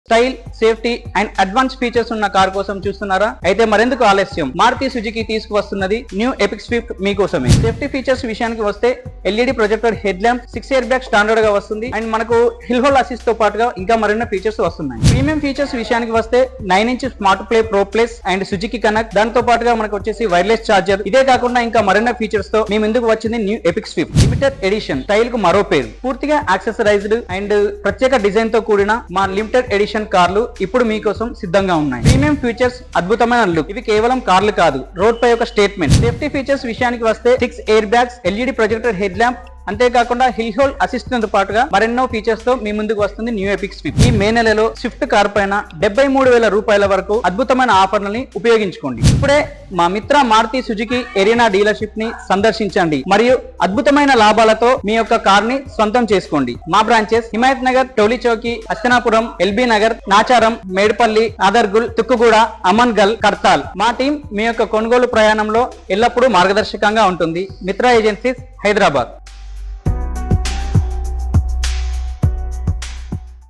Style, safety and advance features ఉన్న car కోసం చూస్తున్నారా? అయితే మరెందుకు ఆలస్యం, మారుతి సుజుకి తీసుకువస్తున్నది న్యూ ఎపిక్ స్విఫ్ట్ మీకోసమే. సేఫ్టీ ఫీచర్స్ విషయానికి వస్తే LED projector head lamp, 6 air bag standard గా వస్తుంది అండ్ మనకు హిల్ హోల్డ్ అసిస్ట్ తో పాటుగా ఇంకా మరిన్ని ఫీచర్స్ వస్తున్నాయి. ప్రీమియం ఫీచర్స్ విషయానికి వస్తే 9" smart play pro plus and Suzuki connect, దాంతో పాటుగా మనకు వచ్చేసి వైర్లెస్ చార్జర్. ఇదే కాకుండా ఇంకా మరిన్ని ఫీచర్స్ తో మేము ఎందుకు వచ్చింది new epic Swift limited edition. Style కు మరో పేరు. పూర్తిగా యాక్సెసరైజ్డ్ అండ్ ప్రత్యేక డిజైన్ తో కూడిన మా లిమిటెడ్ ఎడిషన్ కార్లు ఇప్పుడు మీకోసం సిద్ధంగా ఉన్నాయి. ప్రీమియం ఫీచర్స్, అద్భుతమైన లుక్. ఇవి కేవలం కార్లు కాదు, రోడ్ పై ఒక స్టేట్మెంట్. సేఫ్టీ ఫీచర్స్ విషయానికి వస్తే 6 air bags, LED projector head lamp, అంతేకాకుండా హిల్ హోల్డ్ అసిస్టెంట్ తో పాటుగా మరెన్నో ఫీచర్స్ తో మీ ముందుకు వస్తుంది న్యూ ఎపిక్ స్విఫ్ట్. ఈ మే నెలలో స్విఫ్ట్ కార్ పైన 73,000 రూపాయల వరకు అద్భుతమైన ఆఫర్లని ఉపయోగించుకోండి. ఇప్పుడే మా మిత్ర మారుతి సుజుకి ఎరీనా డీలర్షిప్ ని సందర్శించండి మరియు అద్భుతమైన లాభాలతో మీ యొక్క కార్ ని సొంతం చేసుకోండి. మా బ్రాంచెస్ హిమాయత్ నగర్, టోలీ చౌకీ, హస్తనాపురం, ఎల్బీ నగర్, నాచారం, మేడ్పల్లి, నాదర్గుల్, తుక్కుగూడ, అమన్గల్, కర్తాల్. మా టీం మీ యొక్క కొనుగోలు ప్రయాణంలో ఎల్లప్పుడూ మార్గదర్శకంగా ఉంటుంది. మిత్ర ఏజెన్సీస్, హైదరాబాద్.